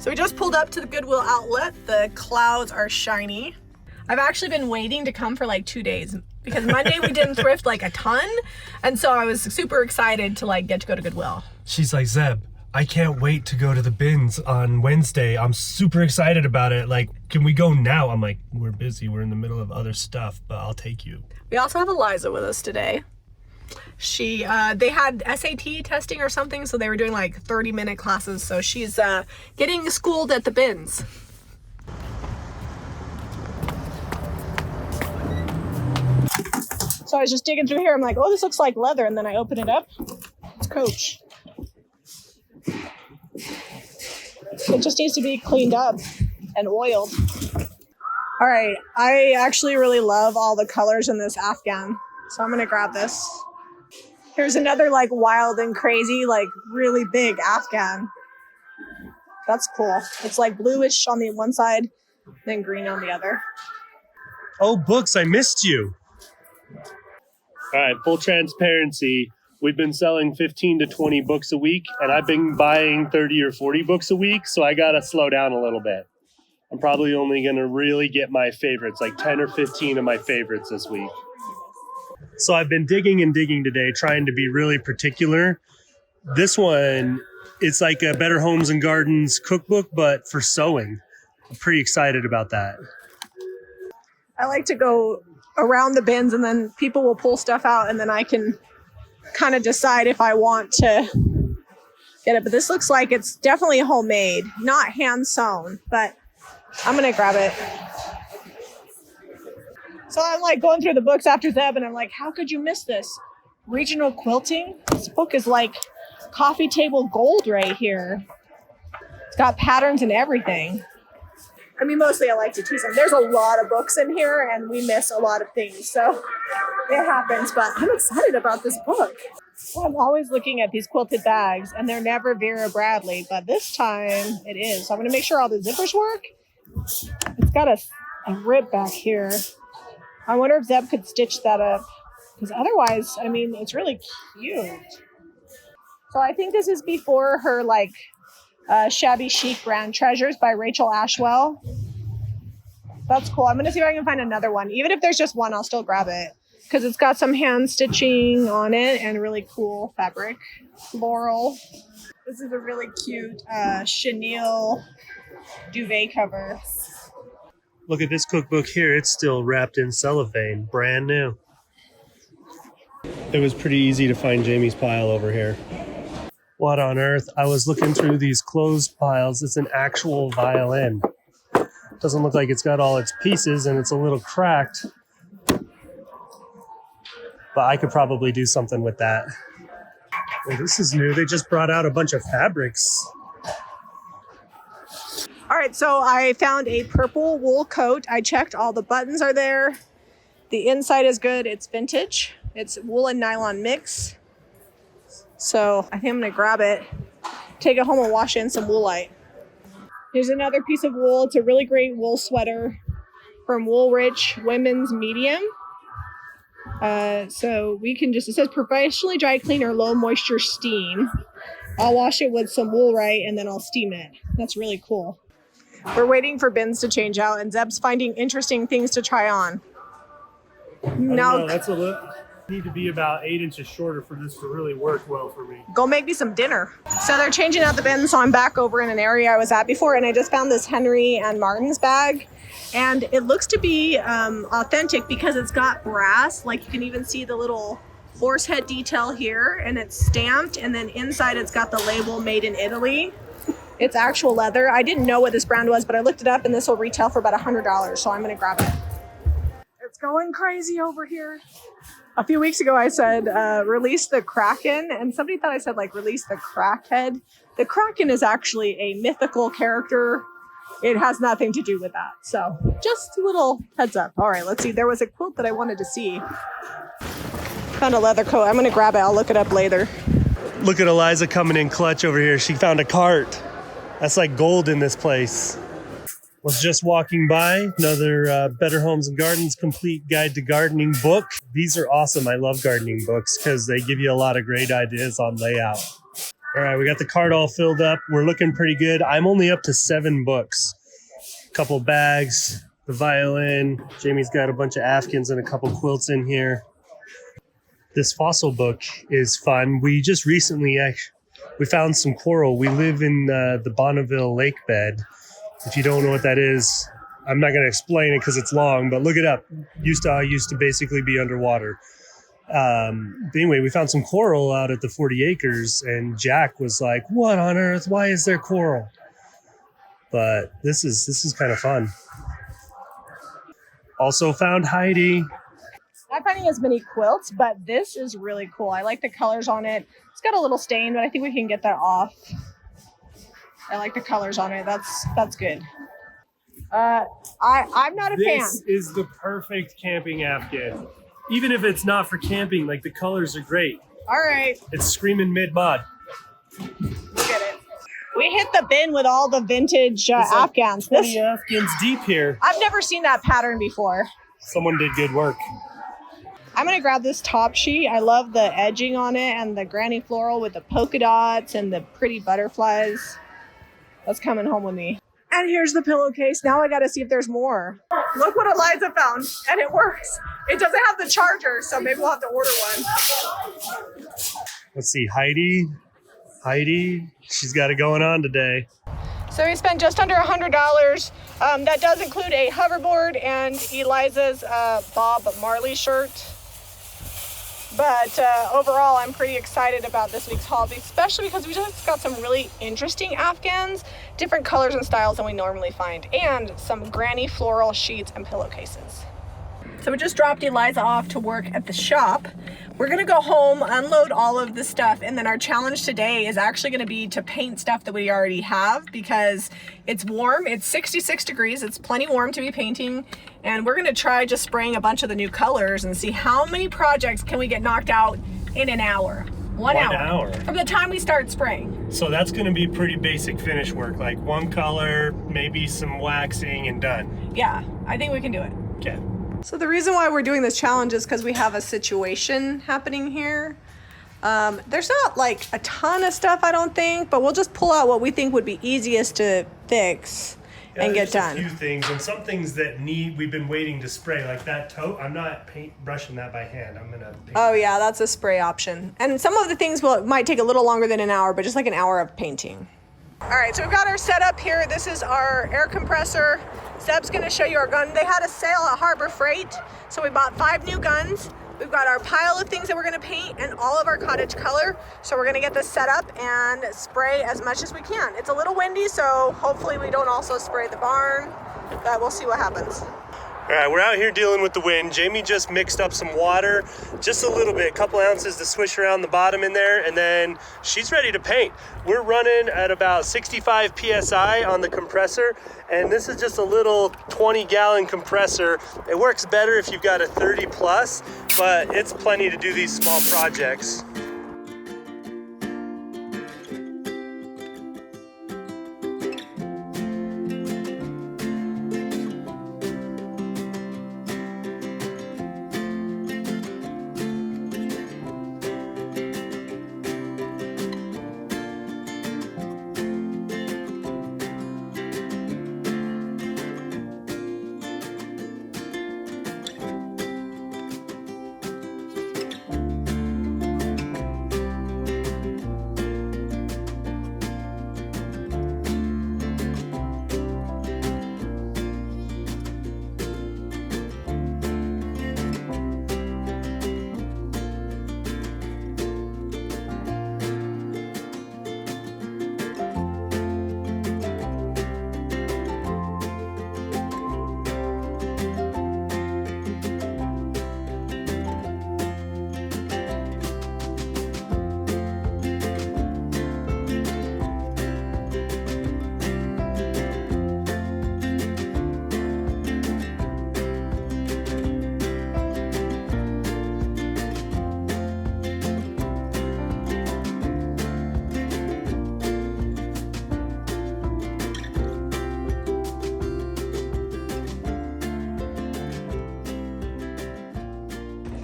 So we just pulled up to the Goodwill outlet. The clouds are shiny. I've actually been waiting to come for like 2 days because Monday we didn't thrift like a ton. And so I was super excited to like get to go to Goodwill. She's like, Zeb, I can't wait to go to the bins on Wednesday. I'm super excited about it. Like, can we go now? I'm like, we're busy. We're in the middle of other stuff, but I'll take you. We also have Eliza with us today. They had SAT testing or something, so they were doing like 30-minute classes. So she's getting schooled at the bins. So I was just digging through here. I'm like, oh, this looks like leather. And then I open it up. It's Coach. It just needs to be cleaned up and oiled. All right. I actually really love all the colors in this Afghan. So I'm going to grab this. Here's another like wild and crazy, like really big Afghan. That's cool. It's like bluish on the one side, then green on the other. Oh, books, I missed you. All right, full transparency. We've been selling 15 to 20 books a week, and I've been buying 30 or 40 books a week, so I got to slow down a little bit. I'm probably only going to really get my favorites, like 10 or 15 of my favorites this week. So I've been digging and digging today, trying to be really particular. This one, it's like a Better Homes and Gardens cookbook, but for sewing. I'm pretty excited about that. I like to go around the bins and then people will pull stuff out and then I can kind of decide if I want to get it. But this looks like it's definitely homemade, not hand sewn, but I'm going to grab it. So I'm like going through the books after Zeb and I'm like, how could you miss this? Regional quilting. This book is like coffee table gold right here. It's got patterns and everything. I mean, mostly I like to tease them. There's a lot of books in here and we miss a lot of things. So it happens, but I'm excited about this book. Well, I'm always looking at these quilted bags and they're never Vera Bradley, but this time it is. So I'm going to make sure all the zippers work. It's got a rip back here. I wonder if Zeb could stitch that up because otherwise, I mean, it's really cute. So I think this is before her like shabby chic brand Treasures by Rachel Ashwell. That's cool. I'm going to see if I can find another one. Even if there's just one, I'll still grab it because it's got some hand stitching on it and really cool fabric. Floral. This is a really cute chenille duvet cover. Look at this cookbook here. It's still wrapped in cellophane, brand new. It was pretty easy to find Jamie's pile over here. What on earth? I was looking through these closed piles. It's an actual violin. Doesn't look like it's got all its pieces and it's a little cracked. But I could probably do something with that. Well, this is new. They just brought out a bunch of fabrics. All right, so I found a purple wool coat. I checked all the buttons are there. The inside is good. It's vintage. It's wool and nylon mix. So I think I'm gonna grab it, take it home and wash it in some Woolite. Here's another piece of wool. It's a really great wool sweater from Woolrich Women's Medium. So we can just, it says professionally dry clean or low moisture steam. I'll wash it with some Woolrite and then I'll steam it. That's really cool. We're waiting for bins to change out and Zeb's finding interesting things to try on. No, that's a look. Need to be about 8 inches shorter for this to really work well for me. Go make me some dinner. So they're changing out the bins, so I'm back over in an area I was at before, and I just found this Henry and Martin's bag, and it looks to be authentic because it's got brass. Like you can even see the little horse head detail here, and it's stamped, and then inside it's got the label made in Italy. It's actual leather. I didn't know what this brand was, but I looked it up, and this will retail for about $100, so I'm gonna grab it. It's going crazy over here. A few weeks ago, I said, release the Kraken, and somebody thought I said, like, release the crackhead. The Kraken is actually a mythical character. It has nothing to do with that. So just a little heads up. All right, let's see. There was a quilt that I wanted to see. Found a leather coat. I'm going to grab it. I'll look it up later. Look at Eliza coming in clutch over here. She found a cart. That's like gold in this place. Was just walking by, another Better Homes and Gardens Complete Guide to Gardening book. These are awesome. I love gardening books because they give you a lot of great ideas on layout. All right, we got the cart all filled up. We're looking pretty good. I'm only up to 7 books. A couple bags, the violin. Jamie's got a bunch of Afghans and a couple quilts in here. This fossil book is fun. We just recently we found some coral. We live in the Bonneville lake bed. If you don't know what that is, I'm not going to explain it because it's long, but look it up. Used to basically be underwater. But anyway, we found some coral out at the 40 acres, and Jack was like, "What on earth? Why is there coral?" But this is kind of fun. Also found Heidi. Not finding as many quilts, but this is really cool. I like the colors on it. It's got a little stain, but I think we can get that off. I like the colors on it. That's good. I'm not a fan. This is the perfect camping Afghan. Even if it's not for camping, like the colors are great. All right. It's screaming mid-mod. Look at it. We hit the bin with all the vintage Afghans. 20 Afghans deep here. I've never seen that pattern before. Someone did good work. I'm going to grab this top sheet. I love the edging on it and the granny floral with the polka dots and the pretty butterflies. That's coming home with me. And here's the pillowcase. Now I got to see if there's more. Look what Eliza found. And it works. It doesn't have the charger, so maybe we'll have to order one. Let's see, Heidi, she's got it going on today. So we spent just under $100. That does include a hoverboard and Eliza's Bob Marley shirt. But overall, I'm pretty excited about this week's haul, especially because we just got some really interesting Afghans, different colors and styles than we normally find, and some granny floral sheets and pillowcases. So we just dropped Eliza off to work at the shop. We're gonna go home, unload all of the stuff, and then our challenge today is actually gonna be to paint stuff that we already have because it's warm. It's 66 degrees. It's plenty warm to be painting. And we're gonna try just spraying a bunch of the new colors and see how many projects can we get knocked out in an hour. One hour. From the time we start spraying. So that's gonna be pretty basic finish work, like one color, maybe some waxing and done. Yeah, I think we can do it. Okay. So the reason why we're doing this challenge is because we have a situation happening here. There's not like a ton of stuff, I don't think, but we'll just pull out what we think would be easiest to fix and get done. A few things, and some things that we've been waiting to spray, like that tote. I'm not brushing that by hand. I'm gonna paint. Oh yeah, that's a spray option. And some of the things might take a little longer than an hour, but just like an hour of painting. All right, so we've got our setup here. This is our air compressor. Zeb's gonna show you our gun. They had a sale at Harbor Freight, so we bought 5 new guns. We've got our pile of things that we're gonna paint and all of our cottage color. So we're gonna get this set up and spray as much as we can. It's a little windy, so hopefully we don't also spray the barn, but we'll see what happens. All right, we're out here dealing with the wind. Jamie just mixed up some water, just a little bit, a couple ounces to swish around the bottom in there, and then she's ready to paint. We're running at about 65 PSI on the compressor, and this is just a little 20-gallon compressor. It works better if you've got a 30 plus, but it's plenty to do these small projects.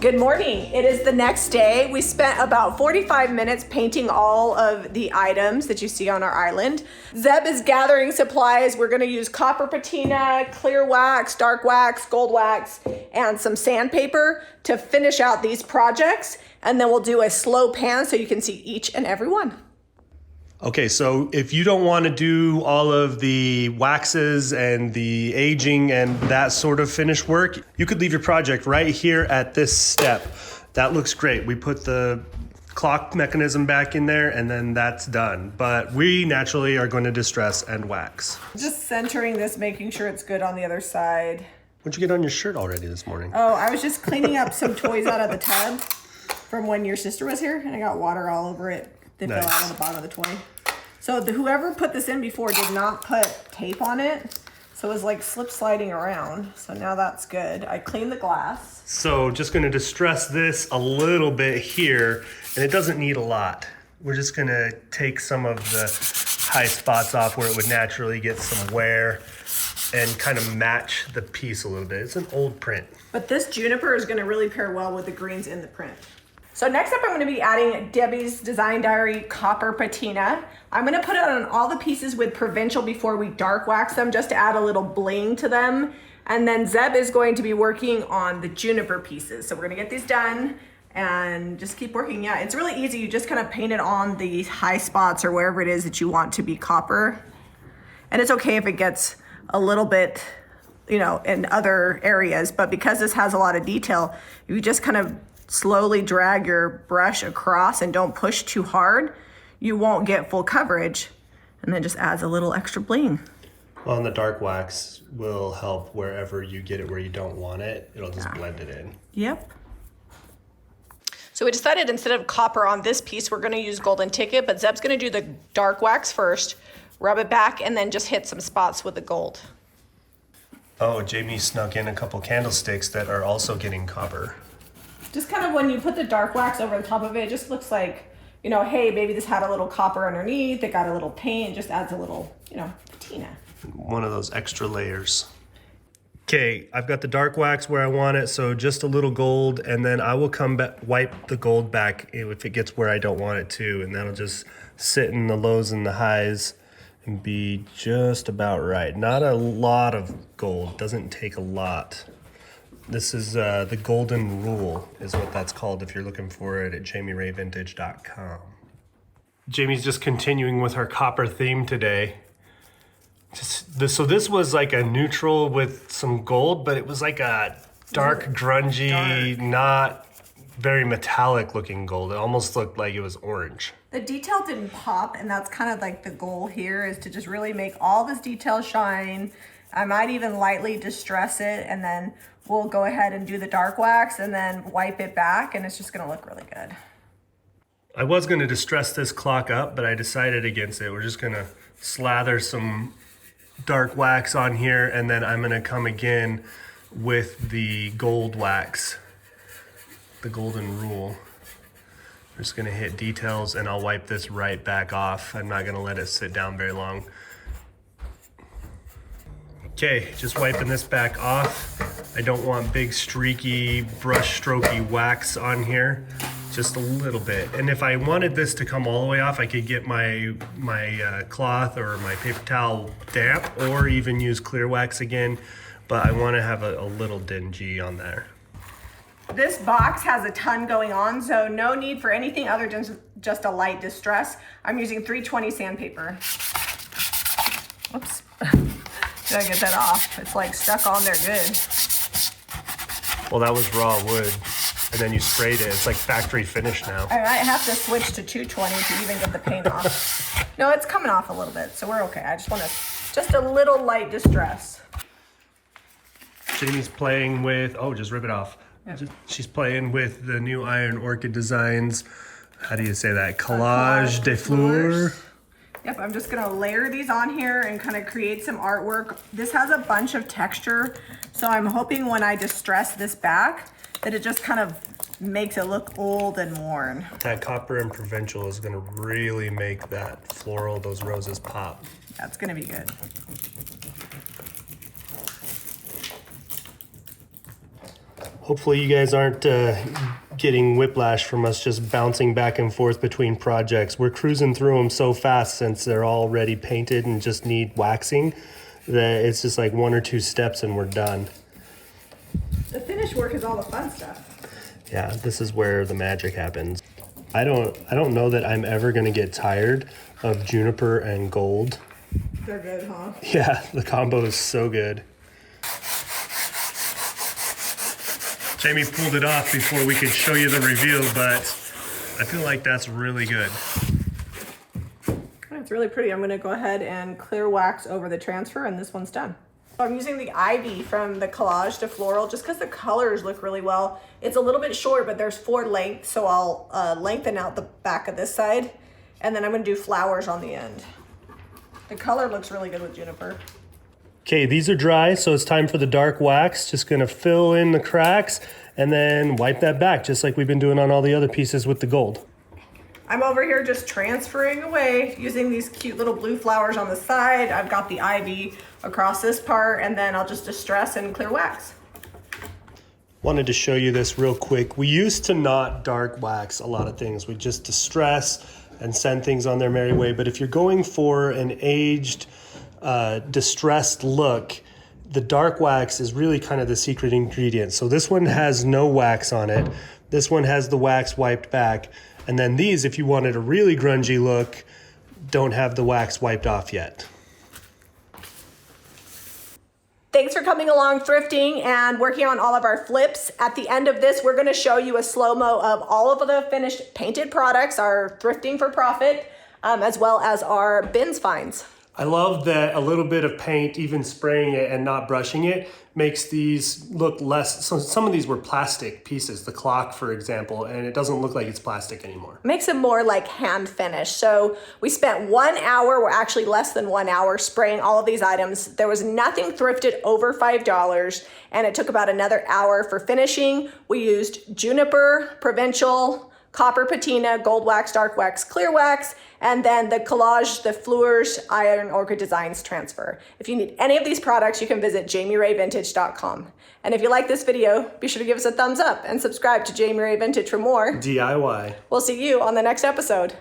Good morning. It is the next day. We spent about 45 minutes painting all of the items that you see on our island. Zeb is gathering supplies. We're going to use copper patina, clear wax, dark wax, gold wax, and some sandpaper to finish out these projects. And then we'll do a slow pan so you can see each and every one. Okay, so if you don't want to do all of the waxes and the aging and that sort of finish work, you could leave your project right here at this step. That looks great. We put the clock mechanism back in there and then that's done. But we naturally are going to distress and wax. Just centering this, making sure it's good on the other side. What'd you get on your shirt already this morning? Oh, I was just cleaning up some toys out of the tub from when your sister was here and I got water all over it. They fell out on the bottom of the toy. So whoever put this in before did not put tape on it. So it was like slip sliding around. So now that's good. I cleaned the glass. So just gonna distress this a little bit here, and it doesn't need a lot. We're just gonna take some of the high spots off where it would naturally get some wear and kind of match the piece a little bit. It's an old print. But this juniper is gonna really pair well with the greens in the print. So next up, I'm gonna be adding Debbie's Design Diary Copper Patina. I'm gonna put it on all the pieces with Provincial before we dark wax them, just to add a little bling to them. And then Zeb is going to be working on the juniper pieces. So we're gonna get these done and just keep working. Yeah, it's really easy. You just kind of paint it on the high spots or wherever it is that you want to be copper. And it's okay if it gets a little bit, you know, in other areas, but because this has a lot of detail, you just kind of slowly drag your brush across and don't push too hard, you won't get full coverage, and then just adds a little extra bling. Well, and the dark wax will help wherever you get it where you don't want it. It'll just blend it in. Yep. So we decided instead of copper on this piece, we're gonna use golden ticket, but Zeb's gonna do the dark wax first, rub it back, and then just hit some spots with the gold. Oh, Jami snuck in a couple candlesticks that are also getting copper. Just kind of when you put the dark wax over the top of it, it just looks like, you know, hey, maybe this had a little copper underneath, it got a little paint, just adds a little, you know, patina. One of those extra layers. Okay, I've got the dark wax where I want it, so just a little gold, and then I will come back, wipe the gold back if it gets where I don't want it to, and that'll just sit in the lows and the highs and be just about right. Not a lot of gold, doesn't take a lot. This is the golden rule is what that's called if you're looking for it at jamirayvintage.com. Jami's just continuing with her copper theme today. So this was like a neutral with some gold, but it was like a dark, grungy, not very metallic looking gold. It almost looked like it was orange. The detail didn't pop, and that's kind of like the goal here, is to just really make all this detail shine. I might even lightly distress it, and then we'll go ahead and do the dark wax and then wipe it back, and it's just gonna look really good. I was gonna distress this clock up, but I decided against it. We're just gonna slather some dark wax on here, and then I'm gonna come again with the gold wax, the golden rule. I'm just gonna hit details and I'll wipe this right back off. I'm not gonna let it sit down very long. Okay, just wiping this back off. I don't want big streaky, brush strokey wax on here, just a little bit. And if I wanted this to come all the way off, I could get my cloth or my paper towel damp, or even use clear wax again, but I wanna have a little dingy on there. This box has a ton going on, so no need for anything other than just a light distress. I'm using 320 sandpaper. Oops. Gotta get that off. It's like stuck on there good. Well, that was raw wood, and then you sprayed it. It's like factory finish now. I might have to switch to 220 to even get the paint off. No, it's coming off a little bit, so we're okay. I just want just a little light distress. Jami's playing with, oh, just rip it off. Yep. She's playing with the new Iron Orchid Designs. How do you say that? Collage de fleurs. Yep, I'm just gonna layer these on here and kind of create some artwork. This has a bunch of texture, so I'm hoping when I distress this back that it just kind of makes it look old and worn. That copper and provincial is gonna really make that floral, those roses pop. That's gonna be good. Hopefully you guys aren't getting whiplash from us just bouncing back and forth between projects. We're cruising through them so fast since they're already painted and just need waxing that it's just like 1 or 2 steps and we're done. The finish work is all the fun stuff. Yeah, this is where the magic happens. I don't know that I'm ever gonna get tired of juniper and gold. They're good, huh? Yeah, the combo is so good. Jamie pulled it off before we could show you the reveal, but I feel like that's really good. It's really pretty. I'm gonna go ahead and clear wax over the transfer, and this one's done. I'm using the ivy from the collage to floral just because the colors look really well. It's a little bit short, but there's 4 lengths, so I'll lengthen out the back of this side, and then I'm gonna do flowers on the end. The color looks really good with juniper. Okay, these are dry, so it's time for the dark wax. Just gonna fill in the cracks and then wipe that back, just like we've been doing on all the other pieces with the gold. I'm over here just transferring away using these cute little blue flowers on the side. I've got the ivy across this part, and then I'll just distress and clear wax. Wanted to show you this real quick. We used to not dark wax a lot of things. We just distress and send things on their merry way. But if you're going for an aged, distressed look, the dark wax is really kind of the secret ingredient. So this one has no wax on it. This one has the wax wiped back. And then these, if you wanted a really grungy look, don't have the wax wiped off yet. Thanks for coming along thrifting and working on all of our flips. At the end of this, we're gonna show you a slow-mo of all of the finished painted products, our thrifting for profit, as well as our bins finds. I love that a little bit of paint, even spraying it and not brushing it, makes these look less. So some of these were plastic pieces, the clock, for example, and it doesn't look like it's plastic anymore. Makes it more like hand finish. So we spent 1 hour, we're actually less than 1 hour, spraying all of these items. There was nothing thrifted over $5, and it took about another hour for finishing. We used juniper, provincial, copper patina, gold wax, dark wax, clear wax, and then the collage, the Fleurs Iron Orchid Designs transfer. If you need any of these products, you can visit JamiRayVintage.com. And if you like this video, be sure to give us a thumbs up and subscribe to Jami Ray Vintage for more DIY. We'll see you on the next episode.